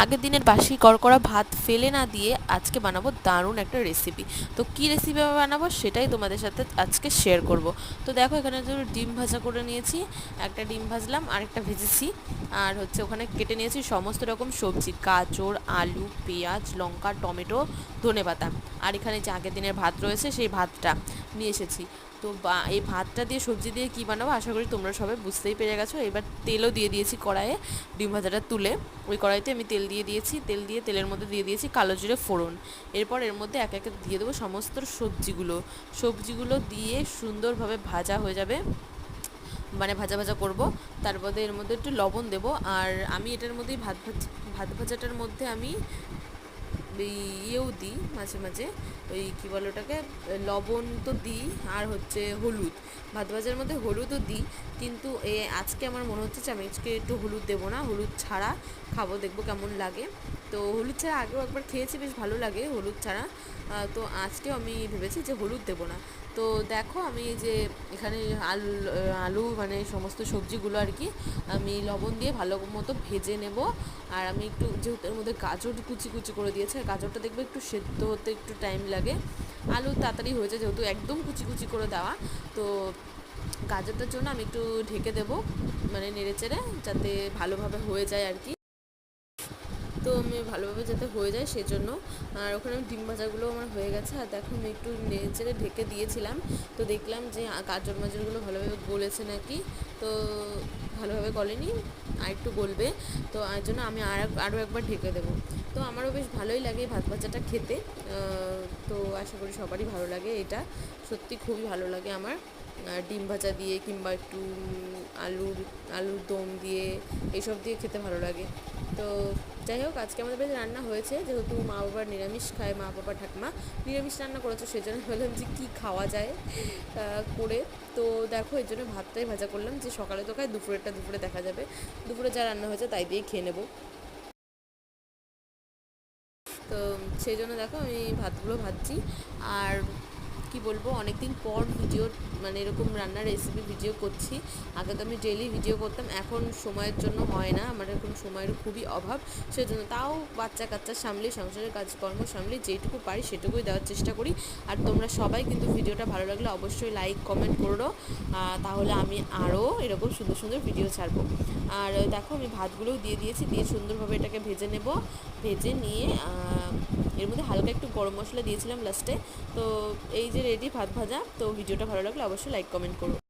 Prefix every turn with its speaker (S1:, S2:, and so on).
S1: আগের দিনের বাসি কড়কড়া ভাত ফেলে না দিয়ে আজকে বানাবো দারুণ একটা রেসিপি। তো কী রেসিপি বানাবো সেটাই তোমাদের সাথে আজকে শেয়ার করব। তো দেখো এখানে তো ডিম ভাজা করে নিয়েছি, একটা ডিম ভাজলাম আর একটা ভেজেছি। আর হচ্ছে ওখানে কেটে নিয়েছি সমস্ত রকম সবজি, গাজর, আলু, পেঁয়াজ, লঙ্কা, টমেটো, ধনেপাতা। আর এখানে যে আগের দিনের ভাত রয়েছে সেই ভাতটা নিয়ে এসেছি। তো এই ভাতটা দিয়ে সবজি দিয়ে কী বানাবো আশা করি তোমরা সবাই বুঝতেই পেরে গেছো। এবার তেলও দিয়ে দিয়েছি কড়াইয়ে, ডিম ভাজাটা তুলে ওই কড়াইতে আমি তেল দিয়ে দিয়েছি। তেল দিয়ে তেলের মধ্যে দিয়ে দিয়েছি কালো জিরে ফোড়ন। এরপর এর মধ্যে এক একে দিয়ে দেবো সমস্ত সবজিগুলো দিয়ে সুন্দরভাবে ভাজা হয়ে যাবে, মানে ভাজা ভাজা করব। তারপরে এর মধ্যে একটু লবণ দেবো। আর আমি এটার মধ্যেই ভাত ভাজাটার মধ্যে আমি ওই ইয়েও দিই মাঝে মাঝে, ওই কী বলে ওটাকে, লবণ তো দিই আর হচ্ছে হলুদ। ভাত ভাজার মধ্যে হলুদও দিই, কিন্তু আজকে আমার মনে হচ্ছে যে আমি আজকে একটু হলুদ দেবো না, হলুদ ছাড়া খাবো, দেখবো কেমন লাগে। তো হলুদ ছাড়া আগেও একবার খেয়েছি, বেশ ভালো লাগে হলুদ ছাড়া। তো আজকেও আমি ভেবেছি যে হলুদ দেবো না। তো দেখো আমি এই যে এখানে আলু মানে সমস্ত সবজিগুলো আর কি আমি লবণ দিয়ে ভালো মতো ভেজে নেব। আর আমি একটু যেহেতু এর মধ্যে গাজর কুচি কুচি করে দিয়েছে, গাজরটা দেখবে একটু সেদ্ধ হতে একটু টাইম লাগে, আলু তাড়াতাড়ি হয়েছে যেহেতু একদম কুচি কুচি করে দেওয়া। তো গাজরটার জন্য আমি একটু ঢেকে দেবো, মানে নেড়ে চেড়ে যাতে ভালোভাবে হয়ে যায় আর কি। তো আমি ভালোভাবে যাতে হয়ে যায় সেজন্য। আর ওখানে ডিম ভাজাগুলো আমার হয়ে গেছে। আর দেখো আমি একটু নেড়ে চেড়ে ঢেকে দিয়েছিলাম, তো দেখলাম যে গাজরগুলো ভালোভাবে গলেছে নাকি। তো ভালোভাবে গলেনি, আর একটু গলবে। তো আর জন্য আমি আরও একবার ঢেকে দেবো। তো আমারও বেশ ভালোই লাগে ভাত ভাজাটা খেতে। তো আশা করি সবারই ভালো লাগে এটা, সত্যি খুবই ভালো লাগে আমার। ডিম ভাজা দিয়ে কিংবা একটু আলুর দম দিয়ে এইসব দিয়ে খেতে ভালো লাগে। তো যাই হোক, আজকে আমাদের বাড়িতে রান্না হয়েছে, যেহেতু মা বাবা নিরামিষ খায়, মা বাবা ঠাকুমা নিরামিষ রান্না করেছে, সেজন্য বললাম যে কী খাওয়া যায় করে। তো দেখো এর জন্য ভাতটাই ভাজা করলাম, যে সকালে তো খায়, দুপুরে দেখা যাবে, দুপুরে যা রান্না হয়েছে তাই দিয়েই খেয়ে নেবো। তো সেই জন্য দেখো আমি ভাতগুলো ভাজছি। আর কি বলবো, অনেক দিন পর ভিডিও, মানে এরকম রান্নার রেসিপি ভিডিও করছি। আগে তো আমি ডেইলি ভিডিও করতাম, এখন সময়ের জন্য হয় না, আমার এখন সময়ের খুবই অভাব। সেজন্য তাও বাচ্চা কাচ্চা সামলে, সংসারের কাজকর্ম সামলে যেটুকু পারি সেটুকুই দেওয়ার চেষ্টা করি। আর তোমরা সবাই কিন্তু ভিডিওটা ভালো লাগলে অবশ্যই লাইক কমেন্ট করো, তাহলে আমি আরও এরকম সুন্দর সুন্দর ভিডিও ছাড়বো। আর দেখো আমি ভাতগুলোও দিয়ে দিয়েছি, দিয়ে সুন্দরভাবে এটাকে ভেজে নেব। ভেজে নিয়ে এর মধ্যে হালকা একটু গরম মশলা দিয়েছিলাম লাস্টে। তো এই যে রেডি ভাত ভাজা। তো ভিডিওটা ভালো লাগলে অবশ্যই লাইক কমেন্ট করো।